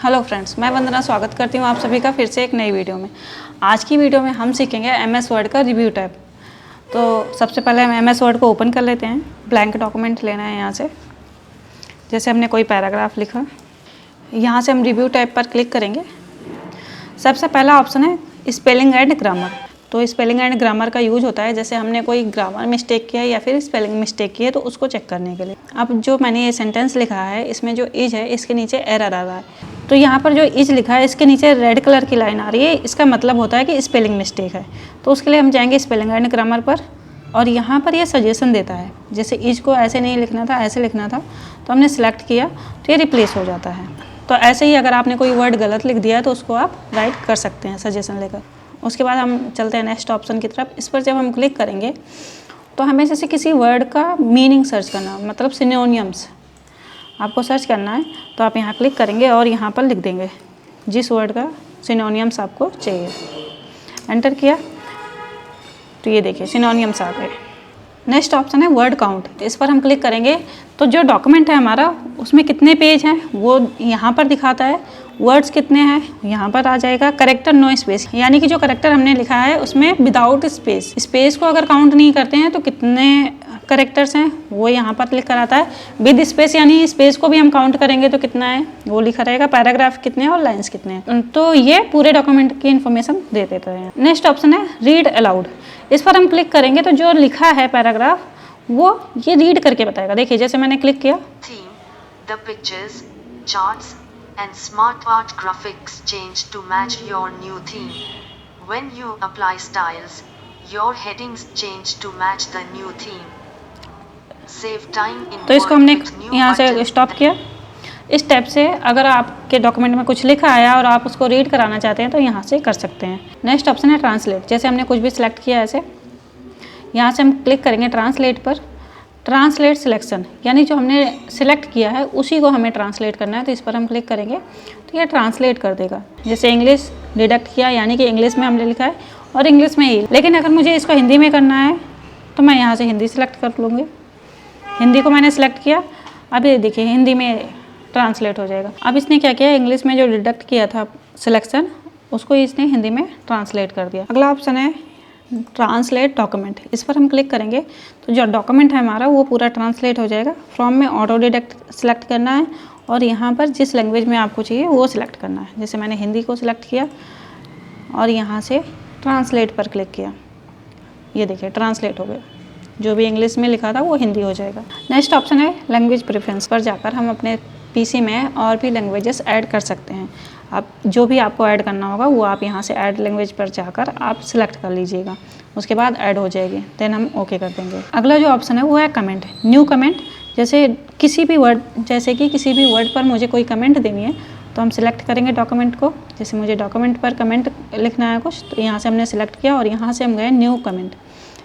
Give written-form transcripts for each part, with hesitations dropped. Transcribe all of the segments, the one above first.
Hello friends, मैं वंदना स्वागत करती हूँ आप सभी का फिर से एक नई वीडियो में। आज की वीडियो में हम सीखेंगे एमएस वर्ड का रिव्यू टैब। तो सबसे पहले हम एमएस वर्ड को ओपन कर लेते हैं। ब्लैंक डॉक्यूमेंट लेना है यहाँ से। जैसे हमने कोई पैराग्राफ लिखा, यहाँ से हम रिव्यू टैब पर क्लिक करेंगे। सबसे पहला ऑप्शन है स्पेलिंग एंड ग्रामर। तो स्पेलिंग एंड ग्रामर का यूज होता है जैसे हमने कोई ग्रामर मिस्टेक किया है या फिर स्पेलिंग मिस्टेक की है तो उसको चेक करने के लिए। अब जो मैंने ये सेंटेंस लिखा है इसमें जो इज है इसके नीचे एरर आ रहा है। तो यहाँ पर जो इज लिखा है इसके नीचे रेड कलर की लाइन आ रही है, इसका मतलब होता है कि स्पेलिंग मिस्टेक है। तो उसके लिए हम जाएंगे स्पेलिंग एंड ग्रामर पर और यहाँ पर ये सजेशन देता है। जैसे इज को ऐसे नहीं लिखना था, ऐसे लिखना था, तो हमने सेलेक्ट किया तो ये रिप्लेस हो जाता है। तो ऐसे ही अगर आपने कोई वर्ड गलत लिख दिया है तो उसको आप राइट कर सकते हैं सजेशन लेकर। उसके बाद हम चलते हैं नेक्स्ट ऑप्शन की तरफ। इस पर जब हम क्लिक करेंगे तो हमें जैसे किसी वर्ड का मीनिंग सर्च करना, मतलब सिनोनियम्स आपको सर्च करना है, तो आप यहाँ क्लिक करेंगे और यहाँ पर लिख देंगे जिस वर्ड का सिनोनियम्स आपको चाहिए। एंटर किया तो ये देखिए सिनोनियम्स आ गए। नेक्स्ट ऑप्शन है वर्ड काउंट। इस पर हम क्लिक करेंगे तो जो डॉक्यूमेंट है हमारा उसमें कितने पेज हैं वो यहाँ पर दिखाता है। वर्ड्स कितने हैं यहाँ पर आ जाएगा। करेक्टर नो स्पेस, यानी कि जो करेक्टर हमने लिखा है उसमें विदाउट स्पेस, स्पेस को अगर काउंट नहीं करते हैं तो कितने करेक्टर्स हैं वो यहाँ पर लिख कर आता है। विद स्पेस यानी स्पेस को भी हम काउंट करेंगे तो कितना है वो लिखा रहेगा। पैराग्राफ कितने हैं और लाइन्स कितने हैं, तो ये पूरे डॉक्यूमेंट की इन्फॉर्मेशन दे देते हैं। नेक्स्ट ऑप्शन है रीड अलाउड। इस पर हम क्लिक करेंगे तो जो लिखा है पैराग्राफ वो ये रीड करके बताएगा। देखिए जैसे मैंने क्लिक किया, The pictures, charts and smart art graphics change to match your new theme. When you apply styles, your headings change to match the new theme. Save time in तो इसको हमने यहाँ से स्टॉप किया। इस टैब से अगर आपके डॉक्यूमेंट में कुछ लिखा आया और आप उसको रीड कराना चाहते हैं तो यहाँ से कर सकते हैं। नेक्स्ट ऑप्शन है ट्रांसलेट। जैसे हमने कुछ भी सिलेक्ट किया ऐसे, यहाँ से हम क्लिक करेंगे ट्रांसलेट पर। ट्रांसलेट सिलेक्शन, यानी जो हमने सिलेक्ट किया है उसी को हमें ट्रांसलेट करना है। तो इस पर हम क्लिक करेंगे तो ये ट्रांसलेट कर देगा। जैसे इंग्लिश डिडक्ट किया, यानी कि इंग्लिश में हमने लिखा है और इंग्लिश में ही, लेकिन अगर मुझे इसको हिंदी में करना है तो मैं यहाँ से हिंदी सेलेक्ट कर लूँगी। हिंदी को मैंने सेलेक्ट किया, अब ये देखिए हिंदी में ट्रांसलेट हो जाएगा। अब इसने क्या किया, इंग्लिश में जो डिडक्ट किया था सिलेक्शन उसको इसने हिंदी में ट्रांसलेट कर दिया। अगला ऑप्शन है ट्रांसलेट डॉक्यूमेंट। इस पर हम क्लिक करेंगे तो जो डॉक्यूमेंट है हमारा वो पूरा ट्रांसलेट हो जाएगा। फ्रॉम में ऑटो डिडक्ट सेलेक्ट करना है और यहाँ पर जिस लैंग्वेज में आपको चाहिए वो सिलेक्ट करना है। जैसे मैंने हिंदी को सिलेक्ट किया और यहाँ से ट्रांसलेट पर क्लिक किया, ये देखिए ट्रांसलेट हो गया। जो भी इंग्लिश में लिखा था वो हिंदी हो जाएगा। नेक्स्ट ऑप्शन है लैंग्वेज प्रेफरेंस। पर जाकर हम अपने पीसी में और भी लैंग्वेजेस ऐड कर सकते हैं। आप जो भी आपको ऐड करना होगा वो आप यहाँ से ऐड लैंग्वेज पर जाकर आप सिलेक्ट कर लीजिएगा, उसके बाद ऐड हो जाएगी। देन हम ओके कर देंगे। अगला जो ऑप्शन है वो है कमेंट, न्यू कमेंट। जैसे किसी भी वर्ड, जैसे कि किसी भी वर्ड पर मुझे कोई कमेंट देनी है तो हम सिलेक्ट करेंगे डॉक्यूमेंट को। जैसे मुझे डॉक्यूमेंट पर कमेंट लिखना है कुछ, तो यहाँ से हमने सिलेक्ट किया और यहाँ से हम गए न्यू कमेंट।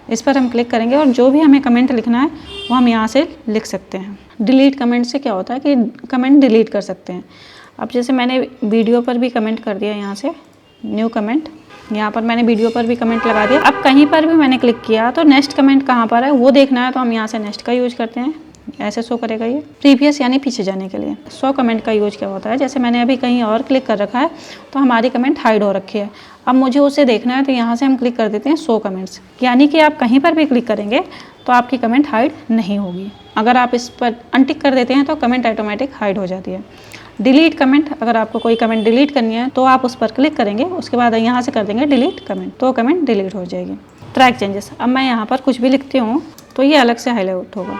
इस पर हम क्लिक करेंगे और जो भी हमें कमेंट लिखना है वो हम यहाँ से लिख सकते हैं। डिलीट कमेंट से क्या होता है कि कमेंट डिलीट कर सकते हैं। अब जैसे मैंने वीडियो पर भी कमेंट कर दिया, यहाँ से न्यू कमेंट, यहाँ पर मैंने वीडियो पर भी कमेंट लगा दिया। अब कहीं पर भी मैंने क्लिक किया तो नेक्स्ट कमेंट कहाँ पर है वो देखना है तो हम यहाँ से नेक्स्ट का यूज करते हैं। ऐसे शो करेगा ये। प्रीवियस यानी पीछे जाने के लिए। शो कमेंट का यूज क्या होता है, जैसे मैंने अभी कहीं और क्लिक कर रखा है तो हमारी कमेंट हाइड हो रखी है। अब मुझे उसे देखना है तो यहाँ से हम क्लिक कर देते हैं शो कमेंट्स, यानी कि आप कहीं पर भी क्लिक करेंगे तो आपकी कमेंट हाइड नहीं होगी। अगर आप इस पर अनटिक कर देते हैं तो कमेंट ऑटोमेटिक हाइड हो जाती है। डिलीट कमेंट, अगर आपको कोई कमेंट डिलीट करनी है तो आप उस पर क्लिक करेंगे, उसके बाद यहाँ से कर देंगे डिलीट कमेंट, तो कमेंट डिलीट हो जाएगी। ट्रैक चेंजेस, अब मैं यहाँ पर कुछ भी लिखती हूँ तो ये अलग से हाईलाइट होगा।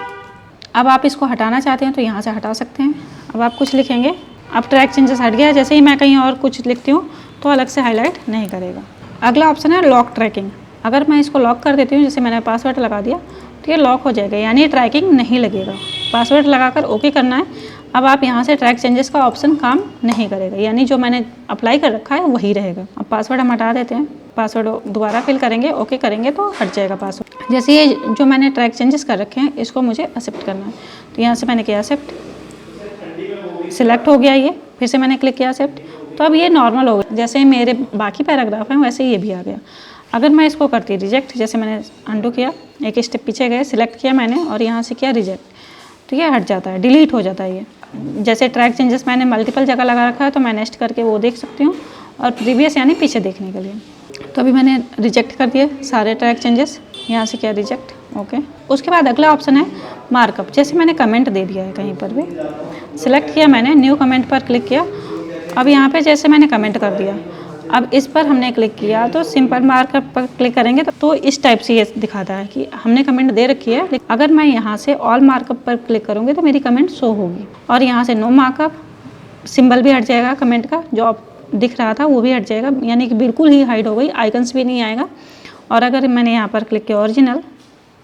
अब आप इसको हटाना चाहते हैं तो यहाँ से हटा सकते हैं। अब आप कुछ लिखेंगे, अब ट्रैक चेंजेस हट गया। जैसे ही मैं कहीं और कुछ लिखती हूँ तो अलग से हाईलाइट नहीं करेगा। अगला ऑप्शन है लॉक ट्रैकिंग। अगर मैं इसको लॉक कर देती हूँ, जैसे मैंने पासवर्ड लगा दिया तो ये लॉक हो जाएगा, यानी ट्रैकिंग नहीं लगेगा। पासवर्ड लगाकर ओके करना है। अब आप यहाँ से ट्रैक चेंजेस का ऑप्शन काम नहीं करेगा, यानी जो मैंने अप्लाई कर रखा है वही रहेगा। अब पासवर्ड हम हटा देते हैं, पासवर्ड दोबारा फिल करेंगे, ओके करेंगे तो हट जाएगा पासवर्ड। जैसे ये जो मैंने ट्रैक चेंजेस कर रखे हैं इसको मुझे एक्सेप्ट करना है तो यहाँ से मैंने किया एक्सेप्ट, सिलेक्ट हो गया ये। फिर से मैंने क्लिक किया एक्सेप्ट, तो अब ये नॉर्मल हो गया। जैसे मेरे बाकी पैराग्राफ हैं वैसे ये भी आ गया। अगर मैं इसको करती रिजेक्ट, जैसे मैंने अंडू किया, एक स्टेप पीछे गए, सिलेक्ट किया मैंने और यहाँ से किया रिजेक्ट, तो ये हट जाता है, डिलीट हो जाता है ये। जैसे ट्रैक चेंजेस मैंने मल्टीपल जगह लगा रखा है तो मैं नेक्स्ट करके वो देख सकती हूँ, और प्रीवियस यानी पीछे देखने के लिए। तो अभी मैंने रिजेक्ट कर दिए सारे ट्रैक चेंजेस, यहाँ से किया रिजेक्ट, ओके। उसके बाद अगला ऑप्शन है मार्कअप। जैसे मैंने कमेंट दे दिया है कहीं पर भी, सिलेक्ट किया मैंने, न्यू कमेंट पर क्लिक किया। अब यहाँ पे जैसे मैंने कमेंट कर दिया, अब इस पर हमने क्लिक किया तो सिंपल मार्कअप पर क्लिक करेंगे तो इस टाइप से ये दिखाता है कि हमने कमेंट दे रखी है। अगर मैं यहाँ से ऑल मार्कअप पर क्लिक करूँगी तो मेरी कमेंट शो होगी, और यहाँ से नो मार्कअप सिंबल भी हट जाएगा, कमेंट का जो दिख रहा था वो भी हट जाएगा, यानी कि बिल्कुल ही हाइड हो गई, आइकन्स भी नहीं आएगा। और अगर मैंने यहाँ पर क्लिक किया ओरिजिनल,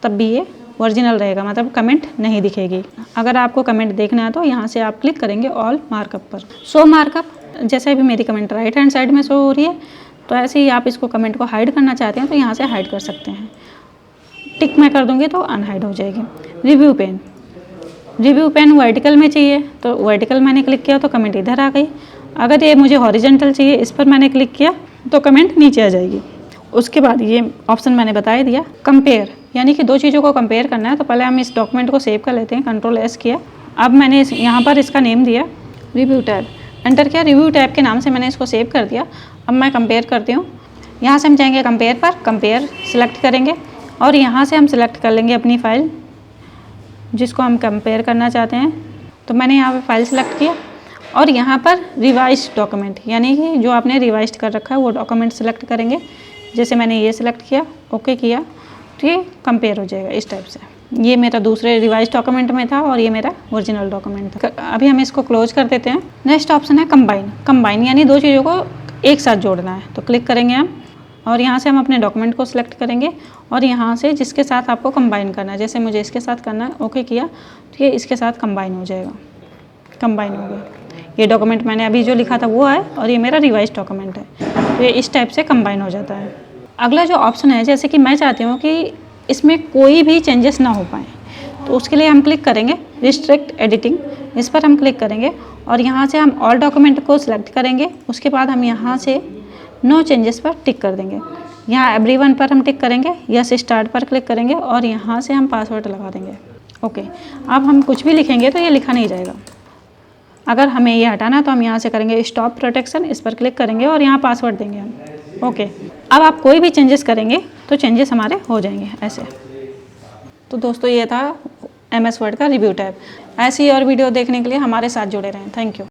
तब भी ये ओरिजिनल रहेगा, मतलब कमेंट नहीं दिखेगी। अगर आपको कमेंट देखना है तो यहाँ से आप क्लिक करेंगे ऑल मार्कअप पर, शो मार्कअप। जैसे भी मेरी कमेंट राइट हैंड साइड में शो हो रही है, तो ऐसे ही आप इसको कमेंट को हाइड करना चाहते हैं तो यहाँ से हाइड कर सकते हैं। टिक मैं कर दूँगी तो अनहाइड हो जाएगी। Review pane, review pane vertical में चाहिए तो वर्टिकल मैंने क्लिक किया तो कमेंट इधर आ गई। अगर ये मुझे हॉरिजेंटल चाहिए, इस पर मैंने क्लिक किया तो कमेंट नीचे आ जाएगी। उसके बाद ये ऑप्शन मैंने बता ही दिया, कंपेयर, यानी कि दो चीज़ों को कंपेयर करना है। तो पहले हम इस डॉक्यूमेंट को सेव कर लेते हैं, Ctrl+S किया। अब मैंने यहाँ पर इसका नेम दिया रिव्यू टैब, एंटर किया, रिव्यू टैब के नाम से मैंने इसको सेव कर दिया। अब मैं कंपेयर करती हूँ, यहाँ से हम जाएंगे कंपेयर पर, कंपेयर सिलेक्ट करेंगे और यहाँ से हम सिलेक्ट कर लेंगे अपनी फ़ाइल जिसको हम कंपेयर करना चाहते हैं। तो मैंने यहाँ पे फाइल सेलेक्ट किया और यहाँ पर रिवाइज डॉक्यूमेंट, यानी कि जो आपने रिवाइज कर रखा है वो डॉक्यूमेंट सेलेक्ट करेंगे। जैसे मैंने ये सिलेक्ट किया, ओके किया, तो ये कंपेयर हो जाएगा इस टाइप से। ये मेरा दूसरे रिवाइज डॉक्यूमेंट में था और ये मेरा ओरिजिनल डॉक्यूमेंट था। अभी हम इसको क्लोज कर देते हैं। नेक्स्ट ऑप्शन है कंबाइन। कंबाइन यानी दो चीज़ों को एक साथ जोड़ना है, तो क्लिक करेंगे हम और यहाँ से हम अपने डॉक्यूमेंट को सिलेक्ट करेंगे और यहाँ से जिसके साथ आपको कंबाइन करना है, जैसे मुझे इसके साथ करना है, ओके किया, तो ये इसके साथ कंबाइन हो जाएगा। कंबाइन हो गया, ये डॉक्यूमेंट मैंने अभी जो लिखा था वो है और ये मेरा रिवाइज डॉक्यूमेंट है, तो ये इस टाइप से कंबाइन हो जाता है। अगला जो ऑप्शन है, जैसे कि मैं चाहती हूँ कि इसमें कोई भी चेंजेस ना हो पाए, तो उसके लिए हम क्लिक करेंगे रिस्ट्रिक्ट एडिटिंग, इस पर हम क्लिक करेंगे और यहाँ से हम ऑल डॉक्यूमेंट को सिलेक्ट करेंगे। उसके बाद हम यहाँ से नो चेंजेस पर टिक कर देंगे। यहाँ एवरीवन पर हम टिक करेंगे, यस स्टार्ट पर क्लिक करेंगे और यहाँ से हम पासवर्ड लगा देंगे, ओके। अब हम कुछ भी लिखेंगे तो ये लिखा नहीं जाएगा। अगर हमें ये हटाना तो हम यहाँ से करेंगे स्टॉप प्रोटेक्शन, इस पर क्लिक करेंगे और यहाँ पासवर्ड देंगे हम, ओके। अब आप कोई भी चेंजेस करेंगे तो चेंजेस हमारे हो जाएंगे ऐसे। तो दोस्तों ये था MS वर्ड का रिव्यू टैब। ऐसी और वीडियो देखने के लिए हमारे साथ जुड़े रहें। Thank you.